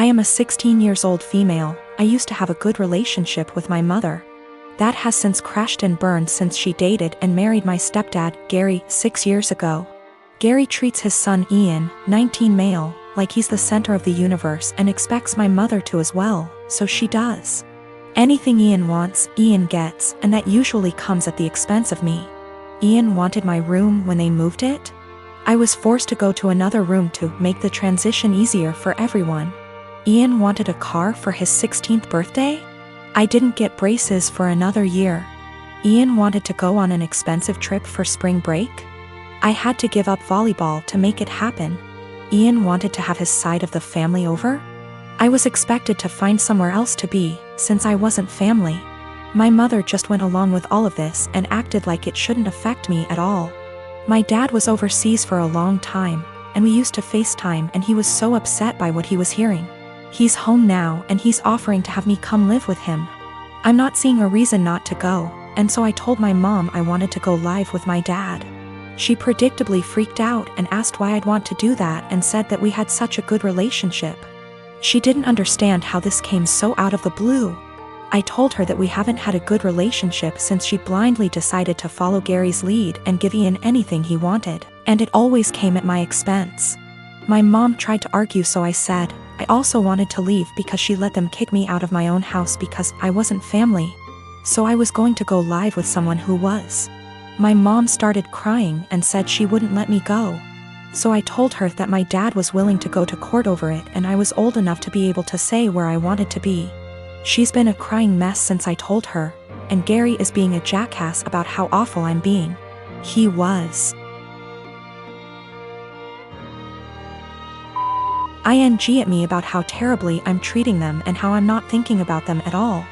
I am a 16 years old female. I used to have a good relationship with my mother. That has since crashed and burned since she dated and married my stepdad, Gary, 6 years ago. Gary treats his son Ian, 19 male, like he's the center of the universe and expects my mother to as well, so she does. Anything Ian wants, Ian gets, and that usually comes at the expense of me. Ian wanted my room when they moved it. I was forced to go to another room to make the transition easier for everyone. Ian wanted a car for his 16th birthday. I didn't get braces for another year. Ian wanted to go on an expensive trip for spring break. I had to give up volleyball to make it happen. Ian wanted to have his side of the family over. I was expected to find somewhere else to be, since I wasn't family. My mother just went along with all of this and acted like it shouldn't affect me at all. My dad was overseas for a long time, and we used to FaceTime, and he was so upset by what he was hearing. He's home now and he's offering to have me come live with him. I'm not seeing a reason not to go, and so I told my mom I wanted to go live with my dad. She predictably freaked out and asked why I'd want to do that and said that we had such a good relationship. She didn't understand how this came so out of the blue. I told her that we haven't had a good relationship since she blindly decided to follow Gary's lead and give Ian anything he wanted, and it always came at my expense. My mom tried to argue, so I said I also wanted to leave because she let them kick me out of my own house because I wasn't family. So I was going to go live with someone who was. My mom started crying and said she wouldn't let me go. So I told her that my dad was willing to go to court over it and I was old enough to be able to say where I wanted to be. She's been a crying mess since I told her, and Gary is being a jackass about how awful I'm being. He was. ING at me about how terribly I'm treating them and how I'm not thinking about them at all.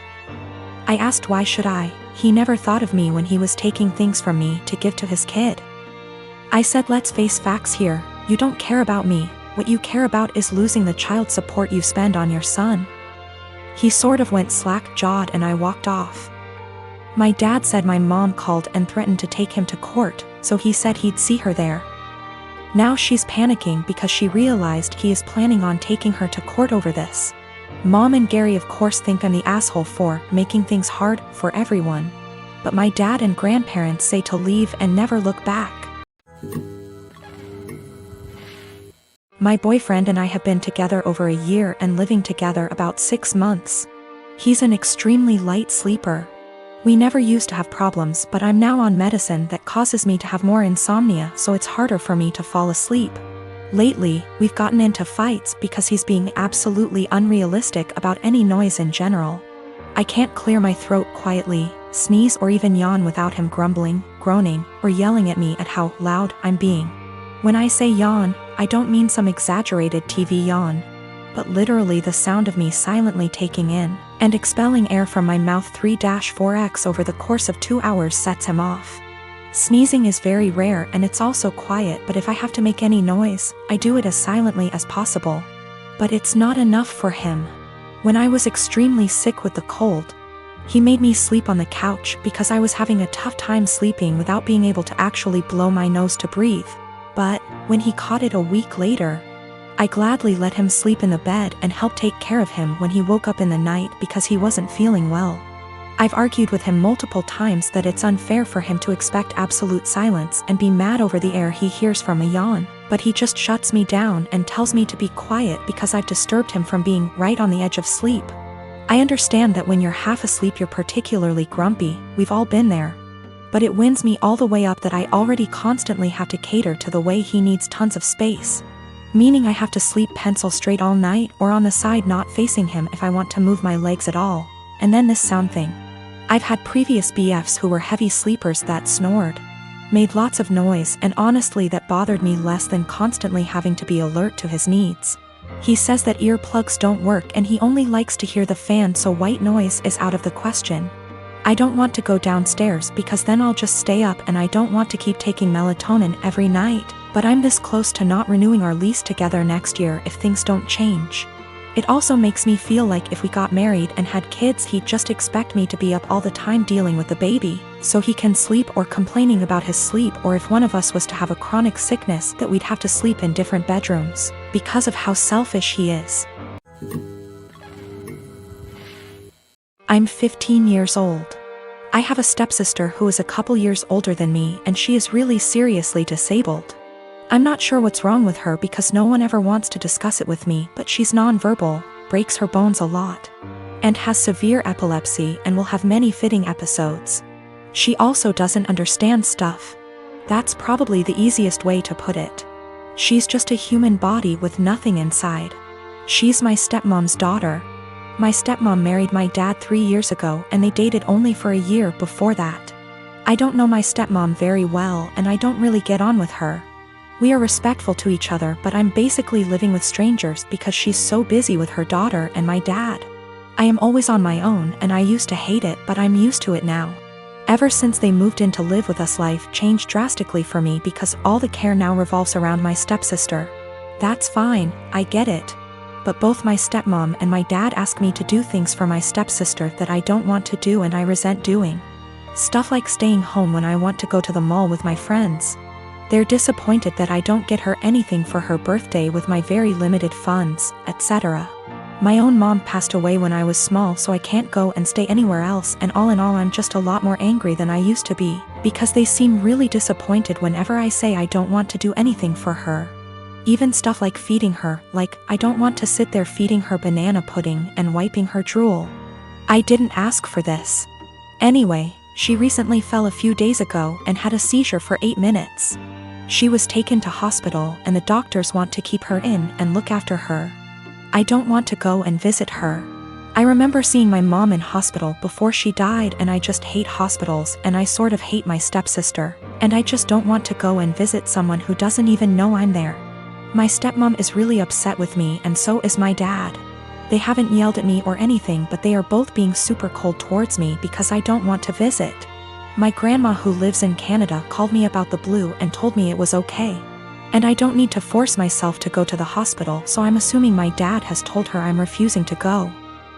I asked why should I. He never thought of me when he was taking things from me to give to his kid. I said let's face facts here, you don't care about me, what you care about is losing the child support you spend on your son. He sort of went slack-jawed and I walked off. My dad said my mom called and threatened to take him to court, so he said he'd see her there. Now she's panicking because she realized he is planning on taking her to court over this. Mom and Gary of course think I'm the asshole for making things hard for everyone. But my dad and grandparents say to leave and never look back. My boyfriend and I have been together over a year and living together about 6 months. He's an extremely light sleeper. We never used to have problems, but I'm now on medicine that causes me to have more insomnia, so it's harder for me to fall asleep. Lately, we've gotten into fights because he's being absolutely unrealistic about any noise in general. I can't clear my throat quietly, sneeze or even yawn without him grumbling, groaning, or yelling at me at how loud I'm being. When I say yawn, I don't mean some exaggerated TV yawn, but literally the sound of me silently taking in and expelling air from my mouth 3-4x over the course of 2 hours sets him off. Sneezing is very rare and it's also quiet, but if I have to make any noise, I do it as silently as possible. But it's not enough for him. When I was extremely sick with the cold, he made me sleep on the couch because I was having a tough time sleeping without being able to actually blow my nose to breathe. But when he caught it a week later, I gladly let him sleep in the bed and helped take care of him when he woke up in the night because he wasn't feeling well. I've argued with him multiple times that it's unfair for him to expect absolute silence and be mad over the air he hears from a yawn, but he just shuts me down and tells me to be quiet because I've disturbed him from being right on the edge of sleep. I understand that when you're half asleep you're particularly grumpy, we've all been there. But it winds me all the way up that I already constantly have to cater to the way he needs tons of space. Meaning I have to sleep pencil straight all night or on the side not facing him if I want to move my legs at all. And then this sound thing. I've had previous BFs who were heavy sleepers that snored, made lots of noise, and honestly that bothered me less than constantly having to be alert to his needs. He says that earplugs don't work and he only likes to hear the fan, so white noise is out of the question. I don't want to go downstairs because then I'll just stay up, and I don't want to keep taking melatonin every night, but I'm this close to not renewing our lease together next year if things don't change. It also makes me feel like if we got married and had kids he'd just expect me to be up all the time dealing with the baby, so he can sleep, or complaining about his sleep, or if one of us was to have a chronic sickness that we'd have to sleep in different bedrooms, because of how selfish he is. I'm 15 years old. I have a stepsister who is a couple years older than me and she is really seriously disabled. I'm not sure what's wrong with her because no one ever wants to discuss it with me, but she's nonverbal, breaks her bones a lot, and has severe epilepsy and will have many fitting episodes. She also doesn't understand stuff. That's probably the easiest way to put it. She's just a human body with nothing inside. She's my stepmom's daughter. My stepmom married my dad 3 years ago and they dated only for a year before that. I don't know my stepmom very well and I don't really get on with her. We are respectful to each other, but I'm basically living with strangers because she's so busy with her daughter and my dad. I am always on my own and I used to hate it, but I'm used to it now. Ever since they moved in to live with us, life changed drastically for me because all the care now revolves around my stepsister. That's fine, I get it. But both my stepmom and my dad ask me to do things for my stepsister that I don't want to do and I resent doing. Stuff like staying home when I want to go to the mall with my friends. They're disappointed that I don't get her anything for her birthday with my very limited funds, etc. My own mom passed away when I was small, so I can't go and stay anywhere else, and all in all I'm just a lot more angry than I used to be, because they seem really disappointed whenever I say I don't want to do anything for her. Even stuff like feeding her, like I don't want to sit there feeding her banana pudding and wiping her drool. I didn't ask for this. Anyway, she recently fell a few days ago and had a seizure for 8 minutes. She was taken to hospital and the doctors want to keep her in and look after her. I don't want to go and visit her. I remember seeing my mom in hospital before she died and I just hate hospitals and I sort of hate my stepsister, and I just don't want to go and visit someone who doesn't even know I'm there. My stepmom is really upset with me and so is my dad. They haven't yelled at me or anything, but they are both being super cold towards me because I don't want to visit. My grandma who lives in Canada called me about the blue and told me it was okay. And I don't need to force myself to go to the hospital, so I'm assuming my dad has told her I'm refusing to go.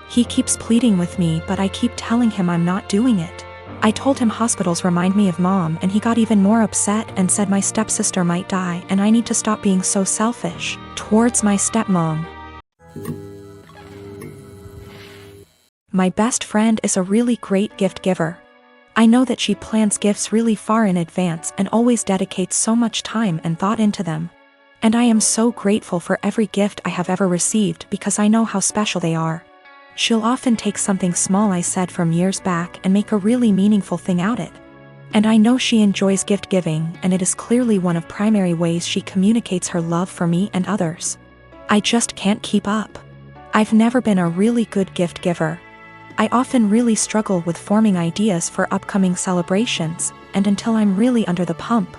He keeps pleading with me, but I keep telling him I'm not doing it. I told him hospitals remind me of mom and he got even more upset and said my stepsister might die and I need to stop being so selfish towards my stepmom. My best friend is a really great gift giver. I know that she plans gifts really far in advance and always dedicates so much time and thought into them. And I am so grateful for every gift I have ever received because I know how special they are. She'll often take something small I said from years back and make a really meaningful thing out of it. And I know she enjoys gift giving, and it is clearly one of primary ways she communicates her love for me and others. I just can't keep up. I've never been a really good gift giver. I often really struggle with forming ideas for upcoming celebrations, and until I'm really under the pump,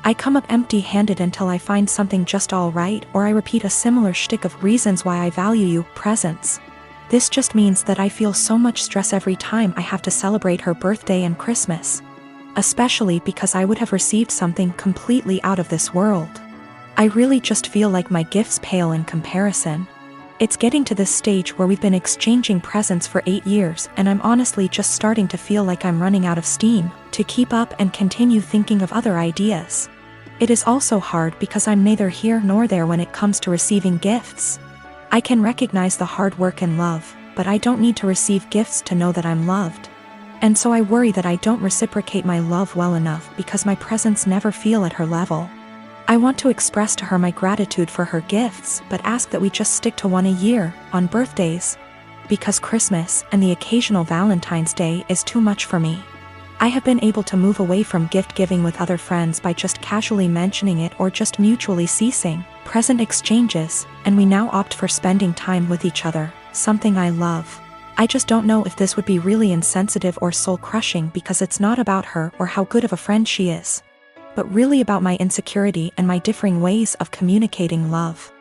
I come up empty-handed until I find something just all right, or I repeat a similar shtick of reasons why I value you, presents. This just means that I feel so much stress every time I have to celebrate her birthday and Christmas. Especially because I would have received something completely out of this world. I really just feel like my gifts pale in comparison. It's getting to this stage where we've been exchanging presents for 8 years and I'm honestly just starting to feel like I'm running out of steam to keep up and continue thinking of other ideas. It is also hard because I'm neither here nor there when it comes to receiving gifts. I can recognize the hard work and love, but I don't need to receive gifts to know that I'm loved. And so I worry that I don't reciprocate my love well enough because my presents never feel at her level. I want to express to her my gratitude for her gifts, but ask that we just stick to one a year, on birthdays. Because Christmas and the occasional Valentine's Day is too much for me. I have been able to move away from gift giving with other friends by just casually mentioning it or just mutually ceasing present exchanges, and we now opt for spending time with each other, something I love. I just don't know if this would be really insensitive or soul-crushing because it's not about her or how good of a friend she is, but really about my insecurity and my differing ways of communicating love.